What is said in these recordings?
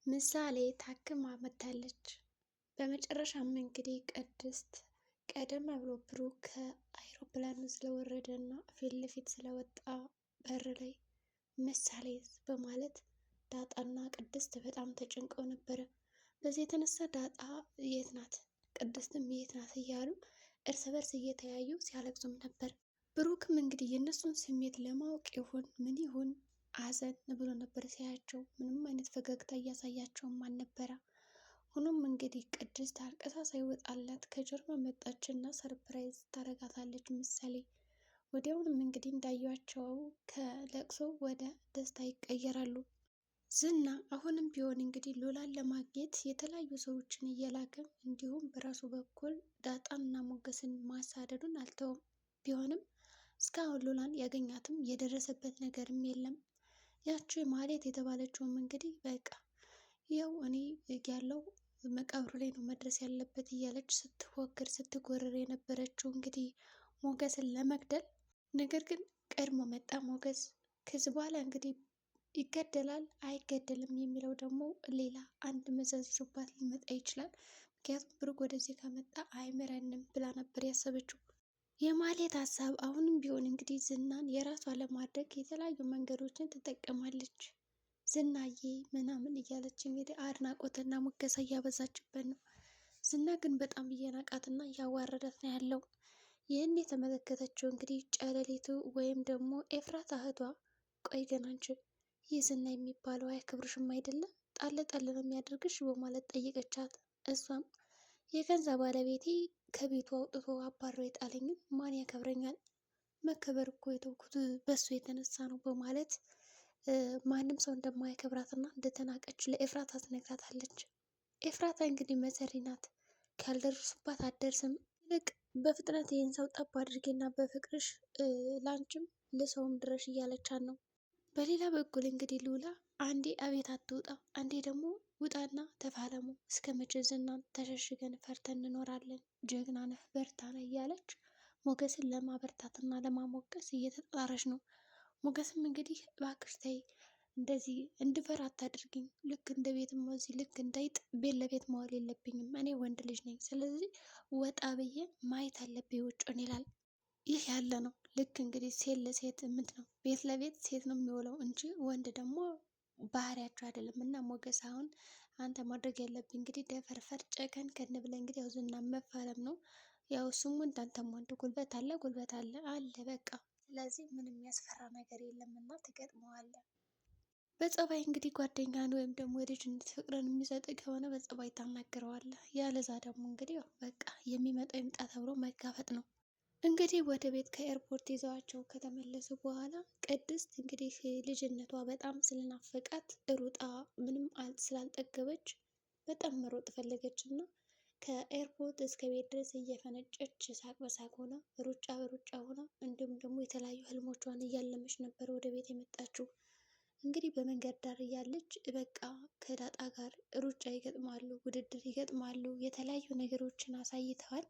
ምሳሌ ታክማ መታለች። በመጨረሻም እንግዲህ ቅድስት ቀደም ብሎ ብሩክ ከአይሮፕላኑ ስለወረደ እና ፊት ለፊት ስለወጣ በር ላይ ምሳሌ በማለት ዳጣና ቅድስት በጣም ተጨንቀው ነበረ። በዚህ የተነሳ ዳጣ የት ናት ቅድስትም የት ናት እያሉ እርስ በርስ እየተያዩ ሲያለቅሱም ነበር። ብሩክም እንግዲህ የእነሱን ስሜት ለማወቅ ይሁን ምን ይሁን አዘን ብሎ ነበር ሲያያቸው። ምንም አይነት ፈገግታ እያሳያቸውም አልነበረ። ሆኖም እንግዲህ ቅድስት አልቅሳ ሳይወጣላት ከጀርባ መጣች እና ሰርፕራይዝ ታረጋታለች ምሳሌ። ወዲያውንም እንግዲህ እንዳያቸው ከለቅሶ ወደ ደስታ ይቀየራሉ። ዝና አሁንም ቢሆን እንግዲህ ሉላን ለማግኘት የተለያዩ ሰዎችን እየላከ እንዲሁም በራሱ በኩል ዳጣን እና ሞገስን ማሳደዱን አልተውም። ቢሆንም እስካሁን ሉላን ያገኛትም የደረሰበት ነገርም የለም። ያቺ ማህሌት የተባለችውም እንግዲህ በቃ ያው እኔ ያለው መቃብሩ ላይ ነው መድረስ ያለበት እያለች ስትፎክር ስትጎርር የነበረችው እንግዲህ ሞገስን ለመግደል። ነገር ግን ቀድሞ መጣ ሞገስ። ከዚህ በኋላ እንግዲህ ይገደላል አይገደልም የሚለው ደግሞ ሌላ አንድ መዘዝ ይዞባት ሊመጣ ይችላል። ምክንያቱም ብሩክ ወደዚህ ከመጣ አይምረንም ብላ ነበር ያሰበችው። የማህሌት ሀሳብ አሁንም ቢሆን እንግዲህ ዝናን የራሷ ለማድረግ የተለያዩ መንገዶችን ትጠቀማለች። ዝናዬ ምናምን እያለች እንግዲህ አድናቆትና ሙገሳ እያበዛችበት ነው። ዝና ግን በጣም እየናቃትና እያዋረዳት ነው ያለው። ይህን የተመለከተችው እንግዲህ ጨለሊቱ ወይም ደግሞ ኤፍራታ እህቷ፣ ቆይ ግን አንቺ ይህ ዝና የሚባለው አያከብርሽም አይደለም? ጣል ጣል ነው የሚያደርግሽ በማለት ጠይቀቻት። እሷም የገንዘብ ባለቤቴ ከቤቱ አውጥቶ አባሮ የጣለኝን ማን ያከብረኛል? መከበር እኮ የተውኩት በሱ የተነሳ ነው በማለት ማንም ሰው እንደማያከብራትና እንደተናቀች ለኤፍራታ ትነግራታለች። ኤፍራታ እንግዲህ መሰሪ ናት። ካልደረሱባት አትደርስም። ይልቅ በፍጥነት ይህን ሰው ጠብ አድርጌና በፍቅርሽ ላንቺም ለሰውም ድረሽ እያለቻት ነው። በሌላ በኩል እንግዲህ ሉላ አንዴ አቤት አትውጣ፣ አንዴ ደግሞ ውጣና ተፋለሙ፣ እስከ መቼ ዝናን ተሸሽገን ፈርተን እንኖራለን? ጀግና ነህ በርታ ነህ እያለች ሞገስን ለማበርታትና ለማሞገስ እየተጣረች ነው። ሞገስም እንግዲህ እባክሽ ተይ፣ እንደዚህ እንድፈራ አታድርግኝ። ልክ እንደ ቤት እዚህ ልክ እንዳይጥ ቤት ለቤት መዋል የለብኝም። እኔ ወንድ ልጅ ነኝ። ስለዚህ ወጣ ብዬ ማየት አለብኝ ውጭን ይላል። ይህ ያለ ነው። ልክ እንግዲህ ሴት ለሴት ምንት ነው ቤት ለቤት ሴት ነው የሚውለው እንጂ ወንድ ደግሞ ባህሪያቸው አይደለም። እና ሞገስ አሁን አንተ ማድረግ ያለብኝ እንግዲህ ደፈርፈር ጨከን ከን ብለህ እንግዲህ ያው ዝና መፋለም ነው። ያው እሱም ወንድ አንተም ወንድ፣ ጉልበት አለ ጉልበት አለ አለ በቃ። ስለዚህ ምንም የሚያስፈራ ነገር የለም እና ትገጥመዋለህ። በጸባይ እንግዲህ ጓደኛን ወይም ደግሞ የልጅነት ፍቅርን የሚሰጥ ከሆነ በጸባይ ታናግረዋለህ። ያለዛ ደግሞ እንግዲህ ያው በቃ የሚመጣው ይምጣ ተብሎ መጋፈጥ ነው። እንግዲህ ወደ ቤት ከኤርፖርት ይዘዋቸው ከተመለሱ በኋላ ቅድስት እንግዲህ ልጅነቷ በጣም ስለናፈቃት ሩጣ ምንም ስላልጠገበች በጣም መሮጥ ፈለገች እና ከኤርፖርት እስከ ቤት ድረስ እየፈነጨች ሳቅ በሳቅ ሆና ሩጫ በሩጫ ሆና እንዲሁም ደግሞ የተለያዩ ህልሞቿን እያለመች ነበር ወደ ቤት የመጣችው። እንግዲህ በመንገድ ዳር እያለች በቃ ከዳጣ ጋር ሩጫ ይገጥማሉ፣ ውድድር ይገጥማሉ፣ የተለያዩ ነገሮችን አሳይተዋል።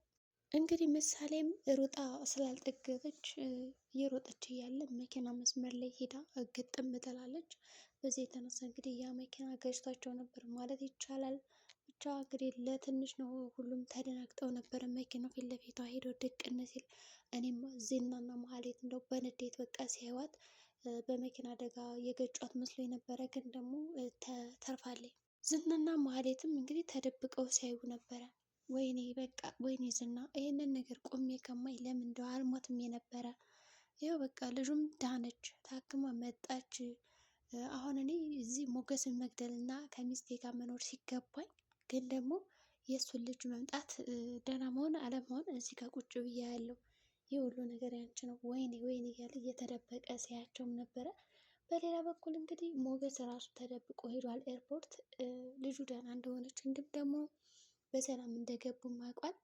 እንግዲህ ምሳሌም ሩጣ ስላልጠገበች እየሮጠች እያለ መኪና መስመር ላይ ሄዳ ግጥም ትላለች። በዚህ የተነሳ እንግዲህ ያ መኪና ገጭቷቸው ነበር ማለት ይቻላል። ብቻ እንግዲህ ለትንሽ ነው ሁሉም ተደናግጠው ነበረ። መኪናው ፊት ለፊቷ ሄዶ ድቅን ሲል እኔም ዝናና ማህሌት እንደው በንዴት በቃ ሲያዩት በመኪና አደጋ የገጯት መስሎ የነበረ ግን ደግሞ ተርፋለች። ዝናና ማህሌትም እንግዲህ ተደብቀው ሲያዩ ነበረ። ወይኔ በቃ ወይኔ ዝና ይህንን ነገር ቆሜ ከማይ ለምን እንደው አልሞትም የነበረ። ይኸው በቃ ልጁም ዳነች፣ ታክማ መጣች። አሁን እኔ እዚህ ሞገስን መግደል እና ከሚስቴ ጋር መኖር ሲገባኝ ግን ደግሞ የእሱን ልጅ መምጣት ደህና መሆን አለመሆን እዚህ ጋር ቁጭ ብዬ ያለው ይህ ሁሉ ነገር ያንቺ ነው ወይኔ ወይኔ እያለ እየተደበቀ ሲያቸውም ነበረ። በሌላ በኩል እንግዲህ ሞገስ ራሱ ተደብቆ ሄዷል ኤርፖርት። ልጁ ደህና እንደሆነች እንዲሁም ደግሞ በሰላም እንደገቡ ማቋል።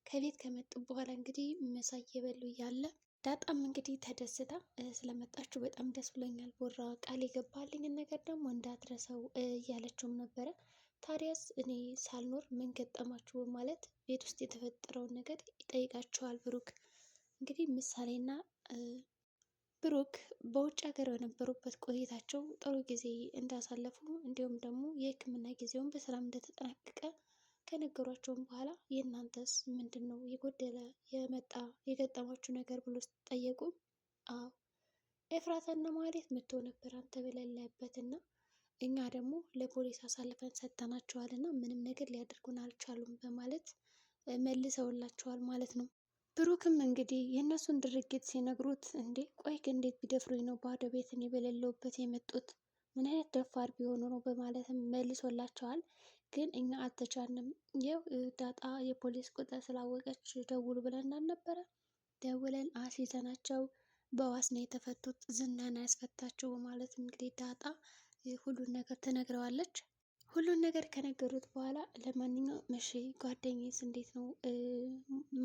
ከቤት ከመጡ በኋላ እንግዲህ ምሳ እየበሉ እያለ ዳጣም እንግዲህ ተደስታ ስለመጣችሁ በጣም ደስ ብሎኛል፣ ቦራ ቃል የገባልኝን ነገር ደግሞ እንዳትረሰው እያለችውም ነበረ። ታዲያስ እኔ ሳልኖር ምን ገጠማችሁ በማለት ቤት ውስጥ የተፈጠረውን ነገር ይጠይቃቸዋል ብሩክ። እንግዲህ ምሳሌና ብሩክ በውጭ ሀገር በነበሩበት ቆይታቸው ጥሩ ጊዜ እንዳሳለፉ እንዲሁም ደግሞ የሕክምና ጊዜውን በሰላም እንደተጠናቀቀ ከነገሯቸውም በኋላ የእናንተስ ምንድን ነው የጎደለ የመጣ የገጠማችሁ ነገር ብሎ ጠየቁ። አዎ ኤፍራታና ማህሌት መጥተው ነበር አንተ በሌለህበት እና እኛ ደግሞ ለፖሊስ አሳልፈን ሰጥተናቸዋል እና ምንም ነገር ሊያደርጉን አልቻሉም በማለት መልሰውላቸዋል ማለት ነው። ብሩክም እንግዲህ የእነሱን ድርጊት ሲነግሩት እንዴ ቆይ ግን እንዴት ቢደፍሩኝ ነው ባዶ ቤት እኔ በሌለውበት የመጡት? ምን አይነት ደፋር ቢሆኑ ነው በማለትም መልሶላቸዋል። ግን እኛ አልተቻልንም። ይኸው ዳጣ የፖሊስ ቁጥር ስላወቀች ደውሉ ብለን አልነበረ? ደውለን አስይዘናቸው በዋስ ነው የተፈቱት። ዝናን ያስፈታቸው በማለት እንግዲህ ዳጣ ሁሉን ነገር ትነግረዋለች። ሁሉን ነገር ከነገሩት በኋላ ለማንኛውም እሺ ጓደኛዬስ እንዴት ነው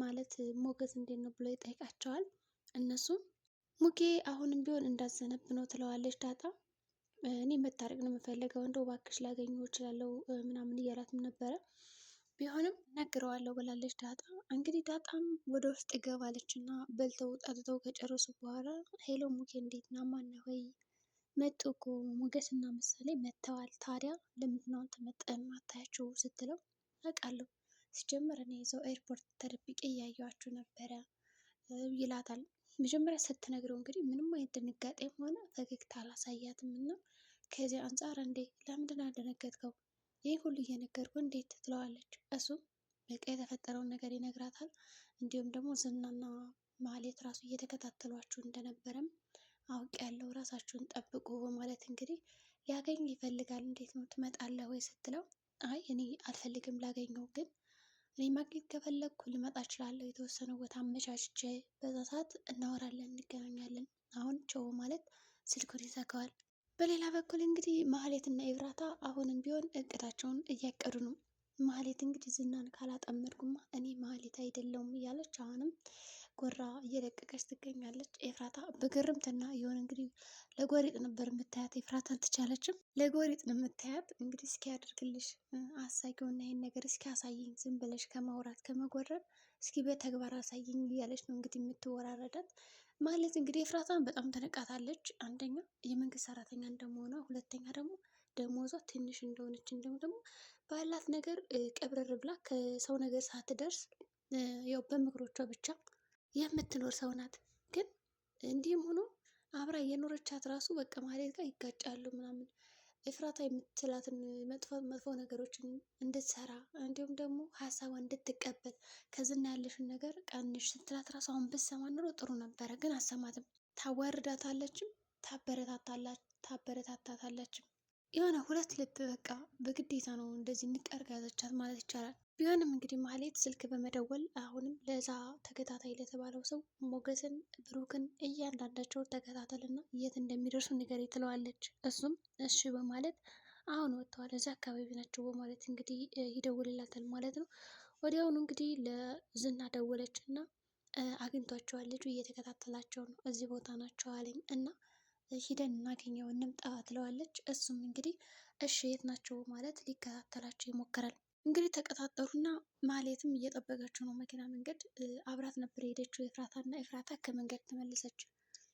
ማለት ሞገስ እንዴት ነው ብሎ ይጠይቃቸዋል። እነሱም ሙጌ አሁንም ቢሆን እንዳዘነብ ነው ትለዋለች ዳጣ። እኔ መታረቅ ነው የምፈልገው እንደው እባክሽ ላገኘው እችላለሁ ምናምን እያላትም ነበረ። ቢሆንም ነግረዋለሁ ብላለች ዳጣ። እንግዲህ ዳጣም ወደ ውስጥ ገባለች እና በልተው ጠጥተው ከጨረሱ በኋላ ሄሎ ሙጌ እንዴት ና ማነው ወይ መጡ እኮ ሞገስ እና ምሳሌ መጥተዋል። ታዲያ ለምንድን ነው አንተ መጥተህ የማታያቸው ስትለው አውቃለሁ ሲጀመር እኔ እዛው ኤርፖርት ተደብቄ እያየኋቸው ነበረ ይላታል። መጀመሪያ ስትነግረው እንግዲህ ምንም አይነት ድንጋጤም ሆነ ፈገግታ አላሳያትም እና ከዚህ አንጻር እንዴ ለምንድን ነው ያልደነገጥከው? ይህ ሁሉ እየነገርኩ እንዴት ትለዋለች። እሱም በቃ የተፈጠረውን ነገር ይነግራታል። እንዲሁም ደግሞ ዝናና ማህሌት ራሱ እየተከታተሏችሁ እንደነበረም አውቅ ያለው ራሳችሁን ጠብቁ በማለት እንግዲህ ሊያገኝ ይፈልጋል። እንዴት ነው ትመጣለህ ወይ ስትለው አይ እኔ አልፈልግም ላገኘው፣ ግን እኔ ማግኘት ከፈለግኩ ልመጣ እችላለሁ። የተወሰነ ቦታ አመቻችቼ በዛ ሰዓት እናወራለን፣ እንገናኛለን። አሁን ቸው ማለት ስልኩን ይዘጋዋል። በሌላ በኩል እንግዲህ ማህሌት እና ኤፍራታ አሁንም ቢሆን እቅዳቸውን እያቀዱ ነው። ማህሌት እንግዲህ ዝናን ካላጠመድኩማ እኔ ማህሌት አይደለውም እያለች አሁንም ጎራ እየለቀቀች ትገኛለች። ኤፍራታ በግርምትና የሆነ እንግዲህ ለጎሪጥ ነበር የምታያት። ኤፍራታ አልተቻለችም፣ ለጎሪጥ ነው የምታያት። እንግዲህ እስኪ ያደርግልሽ አሳጊውና ይሄን ነገር እስኪ አሳይኝ፣ ዝም ብለሽ ከማውራት ከመጎረር እስኪ በተግባር አሳይኝ እያለች ነው እንግዲህ የምትወራረዳት። ማለት እንግዲህ ኤፍራታን በጣም ተነቃታለች። አንደኛ የመንግስት ሰራተኛ እንደመሆኗ፣ ሁለተኛ ደግሞ ደሞዟ ትንሽ እንደሆነች፣ እንዲሁም ደግሞ ባላት ነገር ቀብረር ብላ ከሰው ነገር ሳትደርስ ያው በምክሮቿ ብቻ የምትኖር ሰው ናት። ግን እንዲህም ሆኖ አብራ የኖረቻት ራሱ በቃ ማለት ጋር ይጋጫሉ ምናምን። ኤፍራታ የምትላትን መጥፎ ነገሮችን እንድትሰራ እንዲሁም ደግሞ ሀሳቧን እንድትቀበል ከዝና ያለሽን ነገር ቀንሽ ስትላት ራሱ አሁን ብትሰማ ኑሮ ጥሩ ነበረ። ግን አሰማትም። ታዋርዳታለችም ታበረታታታለችም። የሆነ ሁለት ልብ በቃ በግዴታ ነው እንደዚህ እንቀርጋ ያዘቻት ማለት ይቻላል። ቢሆንም እንግዲህ ማህሌት ስልክ በመደወል አሁንም ለዛ ተከታታይ ለተባለው ሰው ሞገስን፣ ብሩክን እያንዳንዳቸውን ተከታተልና የት እንደሚደርሱ ንገረኝ ትለዋለች። እሱም እሺ በማለት አሁን ወጥተዋል እዛ አካባቢ ናቸው በማለት እንግዲህ ይደውልላታል ማለት ነው። ወዲያውኑ እንግዲህ ለዝና ደወለች እና አግኝቷቸዋል፣ ልጁ እየተከታተላቸው ነው፣ እዚህ ቦታ ናቸው አለኝ እና ሂደን እናገኘው እንምጣ ትለዋለች። እሱም እንግዲህ እሺ የት ናቸው ማለት ሊከታተላቸው ይሞክራል። እንግዲህ ተቀጣጠሩና ማህሌትም እየጠበቀችው ነው መኪና መንገድ። አብራት ነበር የሄደችው ኤፍራታ እና ኤፍራታ ከመንገድ ተመለሰች።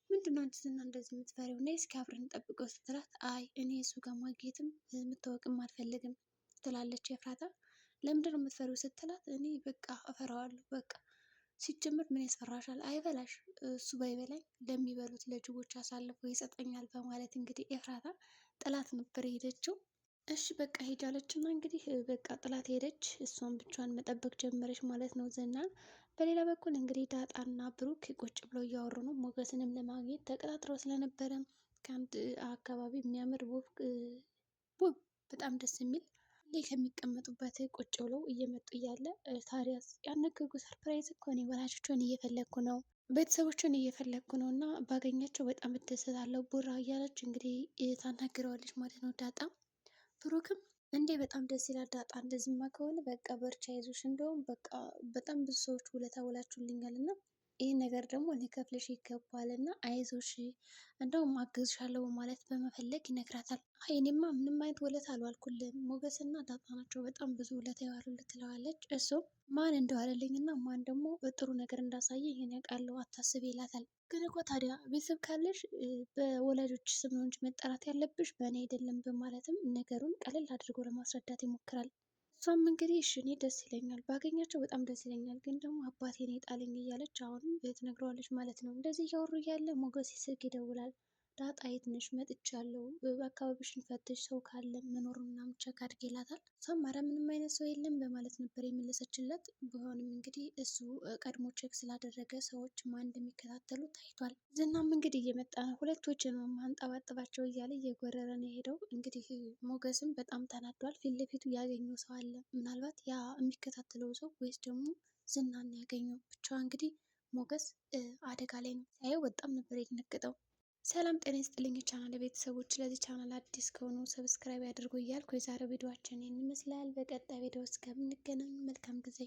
ምንድነው አንቺ ዝና እንደዚህ የምትፈሪው? እና እስኪ አብረን እንጠብቀው ስትላት አይ እኔ እሱ ጋር ማግኘትም የምታወቅም አልፈልግም ትላለች ኤፍራታ። ለምንድነው የምትፈሪው ስትላት እኔ በቃ እፈራዋለሁ በቃ ሲጀምር ምን ያስፈራሻል? አይበላሽ እሱ ባይበላኝ ለሚበሉት ለጅቦች አሳልፎ ይሰጠኛል በማለት እንግዲህ ኤፍራታ ጥላት ነበር የሄደችው። እሺ በቃ ሄጃለች እና እንግዲህ በቃ ጥላት ሄደች። እሷን ብቻዋን መጠበቅ ጀመረች ማለት ነው ዝናን። በሌላ በኩል እንግዲህ ዳጣና ብሩክ ቁጭ ብለው እያወሩ ነው። ሞገስንም ለማግኘት ተቀጣጥረው ስለነበረ ከአንድ አካባቢ የሚያምር ውብ በጣም ደስ የሚል ላይ ከሚቀመጡበት ቁጭ ብለው እየመጡ እያለ ታዲያስ ያነገርኩ ሰርፕራይዝ እኮ እኔ ወላጆቿን እየፈለግኩ ነው፣ ቤተሰቦችን እየፈለግኩ ነው እና ባገኛቸው በጣም እደሰታለሁ ቡራ እያለች እንግዲህ ታናግረዋለች ማለት ነው ዳጣ። ብሩክም እንዴ በጣም ደስ ይላል ዳጣ፣ እንደዚህማ ከሆነ በቃ በርቻ ይዞሽ፣ እንደውም በቃ በጣም ብዙ ሰዎች ውለታ ውላችሁልኛል እና ይህን ነገር ደግሞ ሊከፍልሽ ይገባል እና አይዞሽ እንደውም አግዝሻለሁ ማለት በመፈለግ ይነግራታል። አይ እኔማ ምንም አይነት ውለታ አልዋልኩልም፣ ሞገስና ዳጣ ናቸው በጣም ብዙ ውለታ የዋሉልህ ትለዋለች። እሱም ማን እንደዋለልኝ እና ማን ደግሞ ጥሩ ነገር እንዳሳየ ይሄን ያውቃለሁ አታስብ ይላታል። ግን እኮ ታዲያ ቤተሰብ ካለሽ በወላጆች ስም ነው እንጂ መጠራት ያለብሽ በእኔ አይደለም በማለትም ነገሩን ቀለል አድርጎ ለማስረዳት ይሞክራል። እሷም እንግዲህ እሺ እኔ ደስ ይለኛል ባገኛቸው በጣም ደስ ይለኛል፣ ግን ደግሞ አባቴን የጣለኝ እያለች አሁንም ትነግረዋለች ማለት ነው። እንደዚህ እያወሩ እያለ ሞገስ ስልክ ይደውላል። ዳጣ የት ነሽ? መጥቻለሁ፣ በአካባቢሽን ፈትሽ ሰው ካለ መኖሩን ምናምን ቼክ አድርጊ ይላታል። እሷም ኧረ ምንም አይነት ሰው የለም በማለት ነበር የመለሰችለት። ቢሆንም እንግዲህ እሱ ቀድሞ ቼክ ስላደረገ ሰዎች ማን እንደሚከታተሉ ታይቷል። ዝናም እንግዲህ እየመጣ ነው፣ ሁለቶችን ነው ማንጠባጠባቸው እያለ እየጎረረ ነው የሄደው። እንግዲህ ሞገስም በጣም ተናዷል። ፊት ለፊቱ ያገኘው ሰው አለ፣ ምናልባት ያ የሚከታተለው ሰው ወይስ ደግሞ ዝናን ያገኘው። ብቻ እንግዲህ ሞገስ አደጋ ላይ ነው። ሲያየው በጣም ነበር የደነገጠው። ሰላም ጤና ይስጥልኝ የቻናል ቤተሰቦች፣ ለዚህ ቻናል አዲስ ከሆኑ ሰብስክራይብ ያድርጉ እያልኩ የዛሬው ቪዲዮአችን ይህን ይመስላል። በቀጣይ ቪዲዮ እስከምንገናኝ መልካም ጊዜ